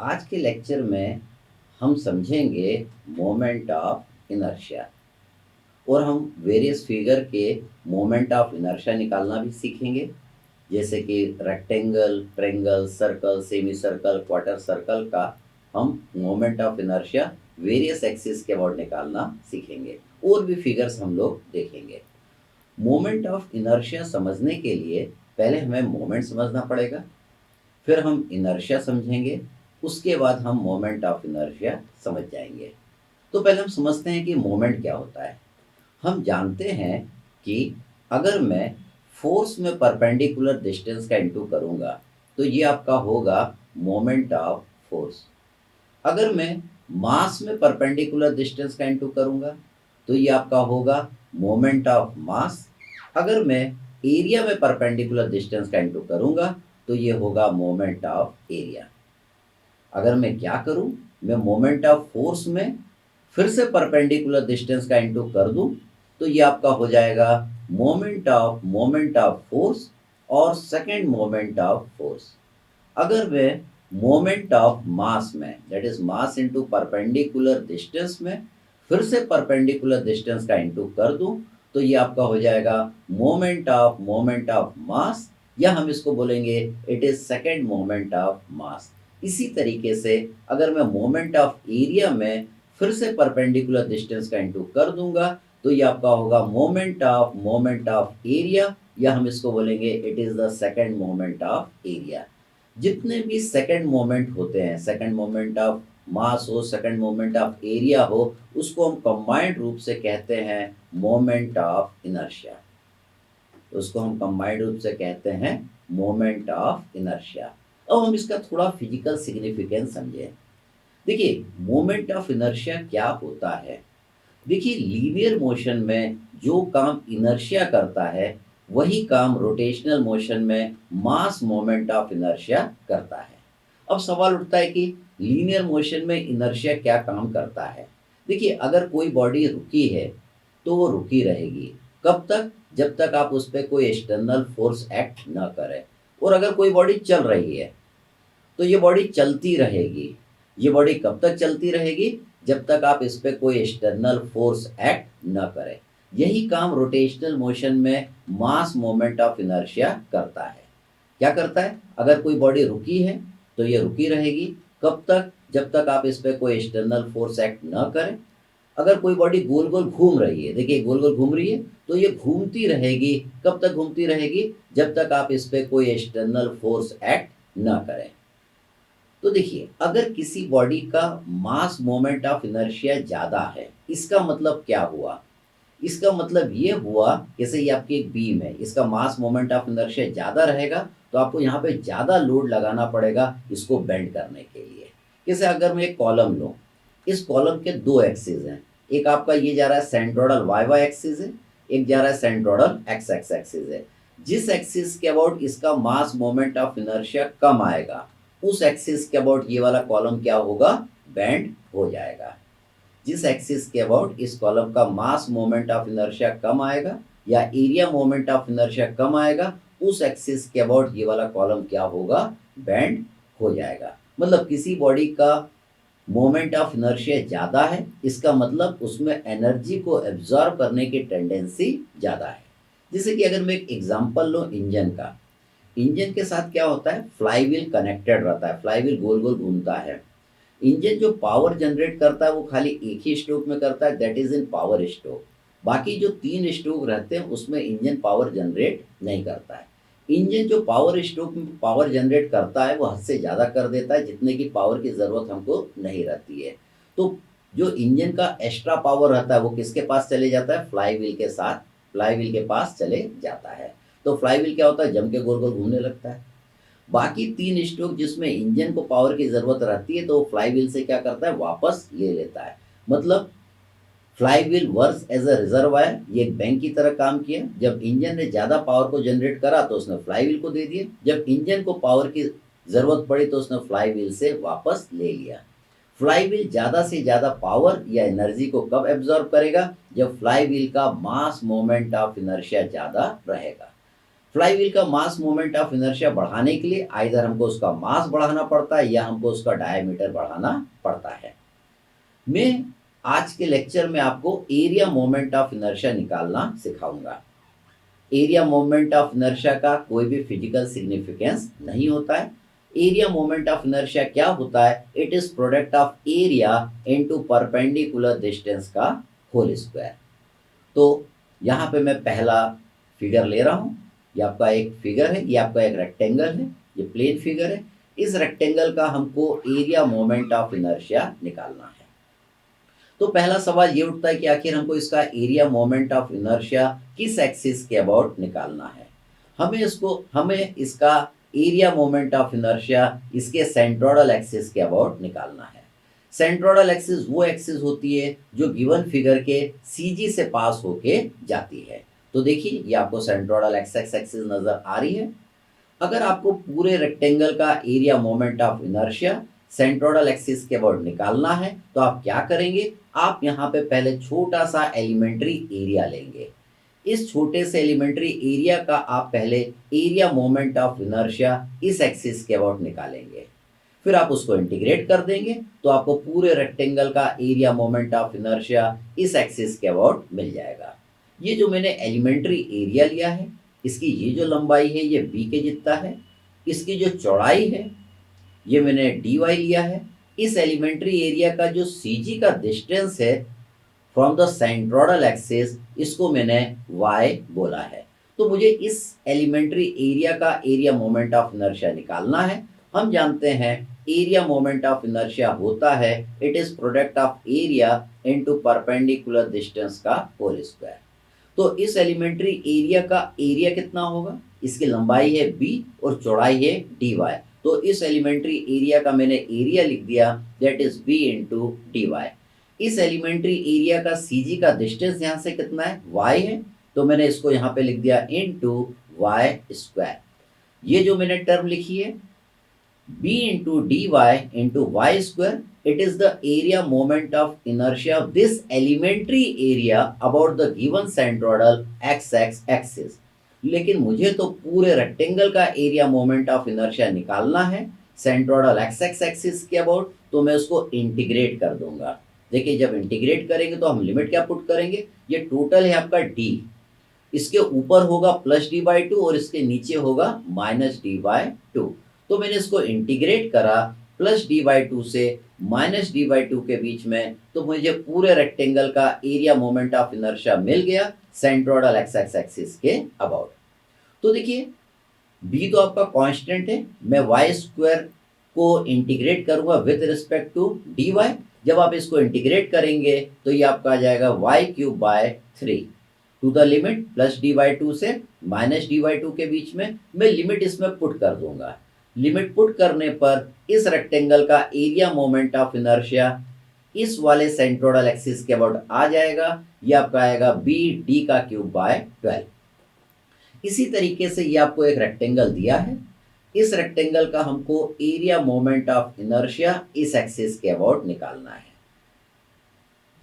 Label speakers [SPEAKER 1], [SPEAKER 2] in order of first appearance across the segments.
[SPEAKER 1] आज के लेक्चर में हम समझेंगे मोमेंट ऑफ इनर्शिया और हम वेरियस फिगर के मोमेंट ऑफ इनर्शिया निकालना भी सीखेंगे। जैसे कि rectangle, triangle, circle, semi circle, quarter circle का हम moment of inertia various axis के अबाउट निकालना सीखेंगे और भी फिगर्स हम लोग देखेंगे। मोमेंट ऑफ इनर्शिया समझने के लिए पहले हमें मोमेंट समझना पड़ेगा, फिर हम इनर्शिया समझेंगे, उसके बाद हम मोमेंट ऑफ इनर्शिया समझ जाएंगे। तो पहले हम समझते हैं कि मोमेंट क्या होता है। हम जानते हैं कि अगर मैं फोर्स में परपेंडिकुलर डिस्टेंस का इंटू करूंगा तो ये आपका होगा मोमेंट ऑफ फोर्स। अगर मैं मास में परपेंडिकुलर डिस्टेंस का इंटू करूंगा तो ये आपका होगा मोमेंट ऑफ मास। अगर मैं एरिया में परपेंडिकुलर डिस्टेंस का इंटू करूंगा तो ये होगा मोमेंट ऑफ एरिया। अगर मैं क्या करूं, मैं मोमेंट ऑफ फोर्स में फिर से परपेंडिकुलर डिस्टेंस का इंटू कर दूं तो ये आपका हो जाएगा मोमेंट ऑफ फोर्स और सेकंड मोमेंट ऑफ फोर्स। अगर मैं मोमेंट ऑफ मास में, that is mass into perpendicular distance में फिर से परपेंडिकुलर डिस्टेंस का इंटू कर दूं तो ये आपका हो जाएगा मोमेंट ऑफ मास, या हम इसको बोलेंगे it is second moment of mass. इसी तरीके से अगर मैं मोमेंट ऑफ एरिया में फिर से परपेंडिकुलर डिस्टेंस का इंटू कर दूंगा तो ये आपका होगा मोमेंट ऑफ एरिया, या हम इसको बोलेंगे it is the second moment of area. जितने भी सेकंड मोमेंट होते हैं, सेकंड मोमेंट ऑफ मास हो, सेकंड मोमेंट ऑफ एरिया हो, उसको हम कंबाइंड रूप से कहते हैं मोमेंट ऑफ इनर्शिया। उसको हम कंबाइंड रूप से कहते हैं मोमेंट ऑफ इनर्शिया। अब हम इसका थोड़ा फिजिकल सिग्निफिकेंस समझें। देखिए, मोमेंट ऑफ इनर्शिया क्या होता है। देखिए, लीनियर मोशन में जो काम इनर्शिया करता है वही काम रोटेशनल मोशन में मास मोमेंट ऑफ इनर्शिया करता है। अब सवाल उठता है कि लीनियर मोशन में इनर्शिया क्या काम करता है। देखिए, अगर कोई बॉडी रुकी है तो वो रुकी रहेगी। कब तक? जब तक आप उस पर कोई एक्सटर्नल फोर्स एक्ट ना करे। और अगर कोई बॉडी चल रही है तो ये बॉडी चलती रहेगी। ये बॉडी कब तक चलती रहेगी? जब तक आप इस पे कोई एक्सटर्नल फोर्स एक्ट न करें। यही काम रोटेशनल मोशन में मास मोमेंट ऑफ इनर्शिया करता है। क्या करता है? अगर कोई बॉडी रुकी है तो ये रुकी रहेगी। कब तक? जब तक आप इस पे कोई एक्सटर्नल फोर्स एक्ट न करें। अगर कोई बॉडी गोल गोल घूम रही है, देखिए गोल गोल घूम रही है, तो ये घूमती रहेगी। कब तक घूमती रहेगी? जब तक आप इस पे कोई एक्सटर्नल फोर्स एक्ट न करें। तो देखिए, अगर किसी बॉडी का मास मोमेंट ऑफ इनर्शिया ज़्यादा है, इसका मतलब क्या हुआ? इसका मतलब ये हुआ, जैसे ये आपकी एक बीम है, इसका मास मोमेंट ऑफ इनर्शिया ज़्यादा रहेगा तो आपको यहाँ पे ज़्यादा लोड लगाना पड़ेगा इसको बेंड करने के लिए। जैसे अगर मैं एक कॉलम लूँ, इस कॉलम के दो एक्सिस हैं। एक आपका ये जा रहा है सेंट्रोइडल वाई वाई एक्सिस है, एक जा रहा है सेंट्रोइडल एक्स एक्स एक्सिस है। जिस एक्सिस के अबाउट इसका मास मोमेंट ऑफ इनर्शिया कम आएगा, उस एक्सिस के अबाउट ये वाला कॉलम क्या होगा? बेंड हो जाएगा। जिस एक्सिस के अबाउट इस कॉलम का मास मोमेंट ऑफ इनर्शिया कम आएगा या एरिया मोमेंट ऑफ इनर्शिया कम आएगा, उस एक्सिस के अबाउट ये वाला कॉलम क्या होगा? बेंड हो जाएगा। मतलब किसी बॉडी का मोमेंट ऑफ इनर्शिया ज़्यादा है, इसका मतलब उसमें एनर्जी को एब्जॉर्ब करने की टेंडेंसी ज़्यादा है। जैसे कि अगर मैं एक एग्जांपल लूँ इंजन का, इंजन के साथ क्या होता है? फ्लाई व्हील कनेक्टेड रहता है, फ्लाई व्हील गोल गोल घूमता है। इंजन जो पावर जनरेट करता है वो खाली एक ही स्ट्रोक में करता है, that is in power stroke. बाकी जो तीन स्ट्रोक रहते हैं उसमें इंजन पावर जनरेट नहीं करता है। इंजन जो पावर स्ट्रोक में पावर जनरेट करता है वो हद से ज़्यादा कर देता है, जितने की पावर की ज़रूरत हमको नहीं रहती है। तो जो इंजन का एक्स्ट्रा पावर रहता है वो किसके पास चले जाता है? फ्लाई व्हील के साथ, फ्लाई व्हील के पास चले जाता है। तो फ्लाई व्हील क्या होता है? जम के गोल गोल घूमने लगता है। बाकी तीन स्ट्रोक जिसमें इंजन को पावर की ज़रूरत रहती है तो वो फ्लाई व्हील से क्या करता है? वापस ले लेता है। मतलब flywheel works as a reservoir, ये एक बैंक की तरह काम किया। जब इंजन ने ज़्यादा पावर को जनरेट करा तो उसने फ्लाई व्हील को दे दिया, जब इंजन को पावर की ज़रूरत पड़ी तो उसने फ्लाई व्हील से वापस ले लिया। फ्लाई व्हील ज़्यादा से ज़्यादा पावर या एनर्जी को कब एब्जॉर्ब करेगा? जब फ्लाई व्हील का मास मोमेंट ऑफ इनर्शिया ज़्यादा रहेगा। फ्लाईव्हील का मास मोमेंट ऑफ इनर्शिया बढ़ाने के लिए आइदर हमको उसका मास बढ़ाना पड़ता है या हमको उसका डायमीटर बढ़ाना पड़ता है। मैं आज के लेक्चर में आपको एरिया मोमेंट ऑफ इनर्शिया निकालना सिखाऊंगा। एरिया मोमेंट ऑफ इनर्शिया का कोई भी फिजिकल सिग्निफिकेंस नहीं होता है। एरिया मोमेंट ऑफ इनर्शिया क्या होता है? It is product of area into perpendicular distance का होल स्क्वायर। तो यहाँ पे मैं पहला फिगर ले रहा हूँ। ये आपका एक फिगर है, ये आपका एक रेक्टेंगल है, ये प्लेन फिगर है। इस रेक्टेंगल का हमको एरिया मोमेंट ऑफ इनर्शिया निकालना है। तो पहला सवाल ये उठता है कि आखिर हमको इसका एरिया मोमेंट ऑफ इनर्शिया किस एक्सिस के अबाउट निकालना है। हमें इसका एरिया मोमेंट ऑफ इनर्शिया इसके सेंट्रोइडल एक्सिस के अबाउट निकालना है। सेंट्रोइडल एक्सिस वो एक्सिस होती है जो गिवन फिगर के सीजी से पास होके जाती है। तो देखिए ये आपको सेंट्रोइडल एक्स एक्सिस नजर आ रही है। अगर आपको पूरे रेक्टेंगल का area moment of inertia centroidal axis के अबाउट निकालना है तो आप क्या करेंगे? आप यहाँ पे पहले छोटा सा एलिमेंट्री एरिया लेंगे। इस छोटे से एलिमेंट्री एरिया का आप पहले एरिया मोमेंट ऑफ इनर्शिया इस एक्सिस के अबाउट निकालेंगे। फिर आप उसको इंटीग्रेट कर देंगे तो आपको पूरे रेक्टेंगल का एरिया मोमेंट ऑफ इनर्शिया इस एक्सिस के अबाउट मिल जाएगा। ये जो मैंने एलिमेंट्री एरिया लिया है, इसकी ये जो लंबाई है ये बी के जितना है। इसकी जो चौड़ाई है ये मैंने dy लिया है। इस एलिमेंट्री एरिया का जो CG का डिस्टेंस है फ्रॉम द सेंट्रोइडल एक्सिस, इसको मैंने y बोला है। तो मुझे इस एलिमेंट्री एरिया का एरिया मोमेंट ऑफ इनर्शिया निकालना है। हम जानते हैं एरिया मोमेंट ऑफ इनर्शिया होता है it is product of area into perpendicular distance का होल स्क्वायर। तो इस एलिमेंट्री एरिया का एरिया कितना होगा? इसकी लंबाई है b और चौड़ाई है dy। तो इस एलिमेंट्री एरिया का मैंने एरिया लिख दिया, that is b into d y. इस एलिमेंट्री एरिया का CG का डिस्टेंस यहाँ से कितना है? y है। तो मैंने इसको यहाँ पे लिख दिया इंटू वाई स्क्वायर। ये जो मैंने टर्म लिखी है b into d y into y square, it is the area moment of inertia of this elementary area about the given centroidal x axis. लेकिन मुझे तो पूरे रेक्टेंगल का एरिया मोमेंट ऑफ इनर्शिया निकालना है सेंट्रोइडल एक्स एक्सिस के about. तो मैं उसको इंटीग्रेट कर दूंगा। देखिए जब इंटीग्रेट करेंगे तो हम लिमिट क्या पुट करेंगे? ये टोटल है आपका d, इसके ऊपर होगा प्लस d/2 और इसके नीचे होगा माइनस d/2। तो मैंने इसको इंटीग्रेट करा प्लस d/2 से माइनस d/2 के बीच में, तो मुझे पूरे रेक्टेंगल का एरिया मोमेंट ऑफ इनर्शिया मिल गया सेंट्रोइडल एक्स एक्सिस के अबाउट। तो देखिए b तो आपका कांस्टेंट है, मैं वाई स्क्वायर को इंटीग्रेट करूंगा विद रिस्पेक्ट टू dy। जब आप इसको इंटीग्रेट करेंगे तो ये आपका आ जाएगा y³ to the limit plus d/2 से माइनस d/2 के बीच में मैं लिमिट इसमें पुट कर दूंगा। लिमिट पुट करने पर इस रेक्टेंगल का एरिया मोमेंट ऑफ इनर्शिया इस वाले सेंट्रोइडल एक्सिस के अबाउट आ जाएगा। ये आपका आएगा bd³/12। इसी तरीके से ये आपको एक रेक्टेंगल दिया है। इस रेक्टेंगल का हमको एरिया मोमेंट ऑफ इनर्शिया इस एक्सिस के अबाउट निकालना है।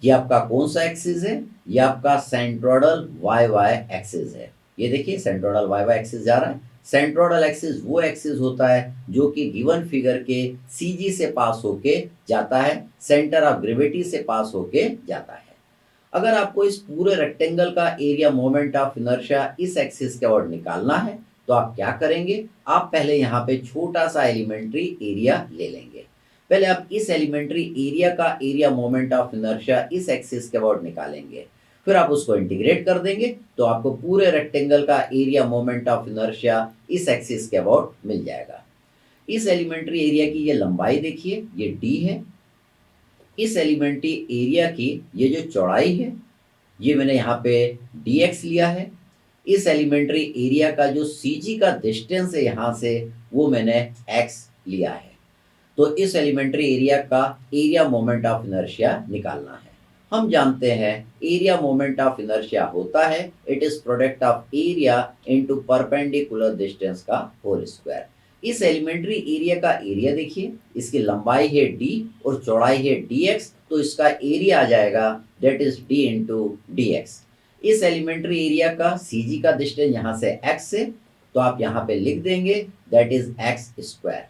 [SPEAKER 1] ये आपका कौन सा एक्सिस है? ये आपका सेंट्रोइडल वाई एक्सिस है। ये देखिए सेंट्रोइडल वाई एक्सिस जा रहा है। सेंट्रोइडल एक्सिस वो एक्सिस होता है जो कि गिवन फिगर के CG से पास होके जाता है, सेंटर ऑफ ग्रेविटी से पास होके जाता है। अगर आपको इस पूरे रेक्टेंगल का एरिया मोमेंट ऑफ इनर्शिया इस एक्सिस के अबाउट निकालना है तो आप क्या करेंगे? आप पहले यहाँ पे छोटा सा एलिमेंट्री एरिया ले लेंगे। पहले आप इस एलिमेंट्री एरिया का एरिया मोमेंट ऑफ इनर्शिया इस एक्सिस के अबाउट निकालेंगे। फिर आप उसको इंटीग्रेट कर देंगे तो आपको पूरे रेक्टेंगल का एरिया मोमेंट ऑफ इनर्शिया इस एक्सिस के अबाउट मिल जाएगा। इस एलिमेंट्री एरिया की ये लंबाई देखिए, ये d है। इस एलिमेंट्री एरिया की ये जो चौड़ाई है ये मैंने यहाँ पे dx लिया है। इस एलिमेंट्री एरिया का जो CG का डिस्टेंस है यहाँ से वो मैंने x लिया है। तो इस एलिमेंट्री एरिया का एरिया मोमेंट ऑफ इनर्शिया निकालना है। हम जानते हैं एरिया मोमेंट ऑफ इनर्शिया होता है it is product of area into perpendicular distance का होल स्क्वायर। इस एलिमेंट्री एरिया का एरिया देखिए, इसकी लंबाई है d और चौड़ाई है dx, तो इसका एरिया आ जाएगा that is d into dx। इस एलिमेंट्री एरिया का CG का डिस्टेंस यहाँ से x है तो आप यहाँ पे लिख देंगे दैट इज एक्स स्क्वायर।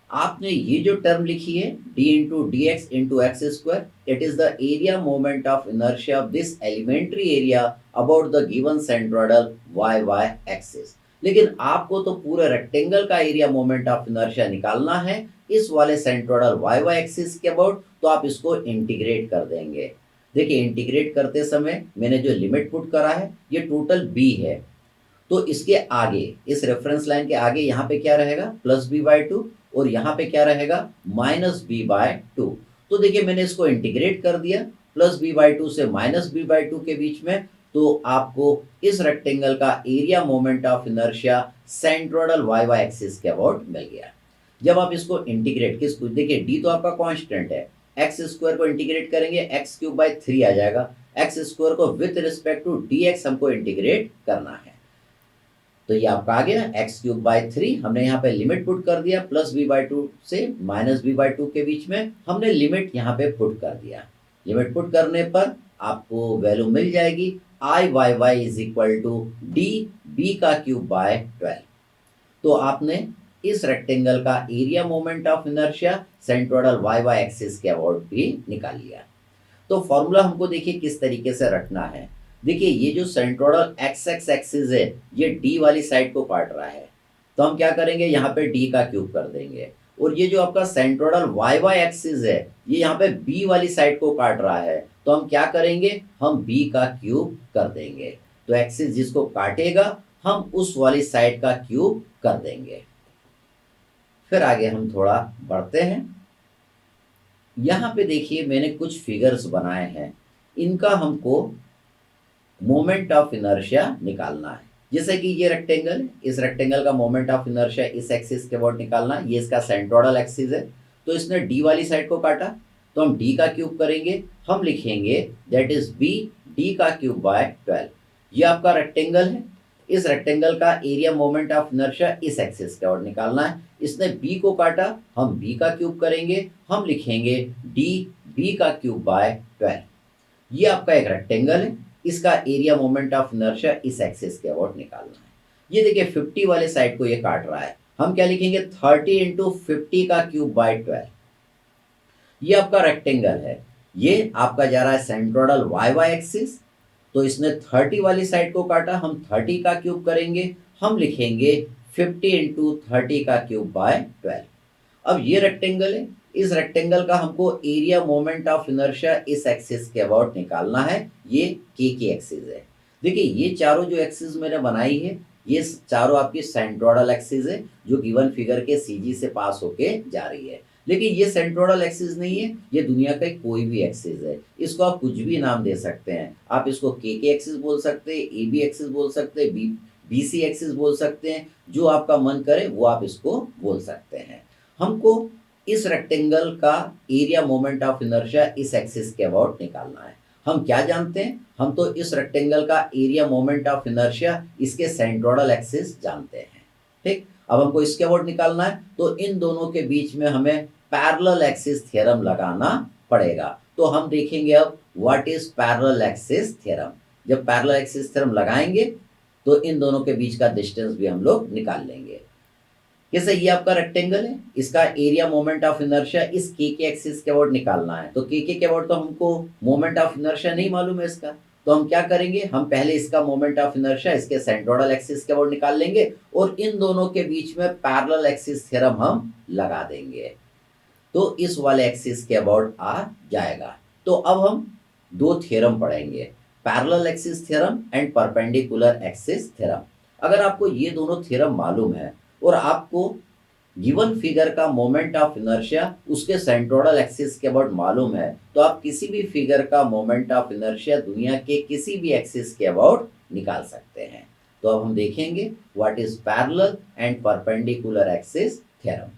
[SPEAKER 1] आपने ये जो टर्म लिखी है d into d x into x square, it is the area moment of inertia of this elementary area about the given centroidal Y Y axis. लेकिन आपको तो पूरे रेक्टेंगल का एरिया मोमेंट ऑफ इनर्शिया निकालना है इस वाले सेंट्रोइडल वाई वाई एक्सिस के अबाउट, तो आप इसको इंटीग्रेट कर देंगे। देखिए इंटीग्रेट करते समय मैंने जो लिमिट पुट करा है ये टोटल b है, तो इसके आगे इस रेफरेंस लाइन के आगे यहाँ पे क्या रहेगा प्लस बी बाई टू, और यहाँ पे क्या रहेगा माइनस बी बाय टू। तो देखिए मैंने इसको इंटीग्रेट कर दिया प्लस बी बाई टू से माइनस बी बाई टू के बीच में, तो आपको इस रेक्टेंगल का area moment of inertia centroidal Y Y axis के अबाउट मिल गया। जब आप इसको इंटीग्रेट किसको, देखिए डी तो आपका कांस्टेंट है, एक्स स्क्वायर को इंटीग्रेट करेंगे एक्स क्यूब बाई थ्री आ जाएगा, एक्स स्क्वायर को with respect to D X हमको इंटीग्रेट करना है। तो ये आपका आ गया एक्स क्यूब बाई थ्री, हमने यहाँ पे लिमिट पुट कर दिया प्लस बी बाई टू से माइनस बी बाई टू के बीच में हमने लिमिट यहाँ पे पुट कर दिया। लिमिट पुट करने पर आपको वैल्यू मिल जाएगी I y y is equal to d b का क्यूब बाय 12। तो आपने इस रेक्टेंगल का area moment of inertia centroidal Y Y axis के अबाउट भी निकाल लिया। तो फॉर्मूला हमको देखिए किस तरीके से रखना है। देखिए ये जो सेंट्रोइडल एक्स एक्स एक्सिस है ये डी वाली साइड को काट रहा है, तो हम क्या करेंगे यहाँ पे डी का क्यूब कर देंगे, और ये जो आपका सेंट्रोइडल वाई वाई एक्सिस है ये यहाँ पे बी वाली साइड को काट रहा है, तो हम क्या करेंगे हम बी का क्यूब कर देंगे। तो एक्सिस जिसको काटेगा हम उस वाली साइड का क्यूब कर देंगे। फिर आगे हम थोड़ा बढ़ते हैं। यहाँ पे देखिए मैंने कुछ फिगर्स बनाए हैं, इनका हमको मोमेंट ऑफ इनर्शिया निकालना है। जैसे कि ये रेक्टेंगल है, इस रेक्टेंगल का मोमेंट ऑफ इनर्शिया इस एक्सिस के अबाउट निकालना है, ये इसका सेंट्रोइडल एक्सिस है, तो इसने डी वाली साइड को काटा, तो हम डी का क्यूब करेंगे, हम लिखेंगे दैट इज बी डी का क्यूब बाय 12। ये आपका रेक्टेंगल है, इस रेक्टेंगल का एरिया मोमेंट ऑफ इनर्शिया इस एक्सिस के अबाउट निकालना है, इसने बी को काटा, हम बी का क्यूब करेंगे, हम लिखेंगे डी बी का क्यूब बाय 12। ये आपका एक रेक्टेंगल है, इसका एरिया मोमेंट ऑफ इनर्शिया इस एक्सिस के अबाउट निकालना है। ये देखिए 50 वाले साइड को ये काट रहा है, हम क्या लिखेंगे 30 इंटू 50 का क्यूब बाय 12। ये आपका रेक्टेंगल है, ये आपका जा रहा है सेंट्रोइडल वाई वाई एक्सिस, तो इसने 30 वाली साइड को काटा, हम 30 का क्यूब करेंगे, हम लिखेंगे 50 इंटू 30 का क्यूब बाय 12। अब ये रेक्टेंगल है, इस रेक्टेंगल का हमको एरिया मोमेंट ऑफ इनर्शिया इस एक्सिस के अबाउट निकालना है, ये के की एक्सिस है। देखिए ये चारों जो एक्सिस मैंने बनाई है ये चारों आपकी सेंट्रोइडल एक्सिस है जो गिवन फिगर के सीजी से पास होके जा रही है। लेकिन ये सेंट्रोइडल एक्सिस नहीं है, ये दुनिया का कोई भी एक्सिस है, इसको आप कुछ भी नाम दे सकते हैं। आप इसको के एक्सिस बोल सकते हैं, ए बी एक्सिस बोल सकते हैं, बी सी एक्सिस बोल सकते हैं, जो आपका मन करे वो आप इसको बोल सकते हैं। हमको इस रेक्टेंगल का एरिया मोमेंट ऑफ इनर्शिया इस एक्सिस के अबाउट निकालना है। हम क्या जानते हैं, हम तो इस रेक्टेंगल का एरिया मोमेंट ऑफ इनर्शिया इसके सेंट्रोइडल एक्सिस जानते हैं। ठीक, अब हमको इसके अबाउट निकालना है, तो इन दोनों के बीच में हमें पैरेलल एक्सिस थ्योरम लगाना पड़ेगा। तो हम देखेंगे अब what is parallel axis theorem. जब पैरेलल एक्सिस थ्योरम लगाएंगे तो इन दोनों के बीच का डिस्टेंस भी हम लोग निकाल लेंगे। जैसे ये आपका रेक्टेंगल है, इसका एरिया मोमेंट ऑफ इनर्शिया इस के एक्सिस के अबाउट निकालना है, तो के अबाउट तो हमको मोमेंट ऑफ इनर्शिया नहीं मालूम है इसका, तो हम क्या करेंगे हम पहले इसका मोमेंट ऑफ इनर्शिया इसके सेंट्रोइडल एक्सिस के अबाउट निकाल लेंगे और इन दोनों के बीच में पैरेलल एक्सिस थ्योरम हम लगा देंगे, तो इस वाले एक्सिस के अबाउट आ जाएगा। तो अब हम दो थ्योरम पढ़ेंगे, parallel axis theorem and perpendicular axis theorem. अगर आपको ये दोनों थ्योरम मालूम है और आपको गिवन फिगर का मोमेंट ऑफ इनर्शिया उसके सेंट्रोइडल एक्सिस के अबाउट मालूम है, तो आप किसी भी फिगर का मोमेंट ऑफ इनर्शिया दुनिया के किसी भी एक्सिस के अबाउट निकाल सकते हैं। तो अब हम देखेंगे what is parallel and perpendicular axis theorem.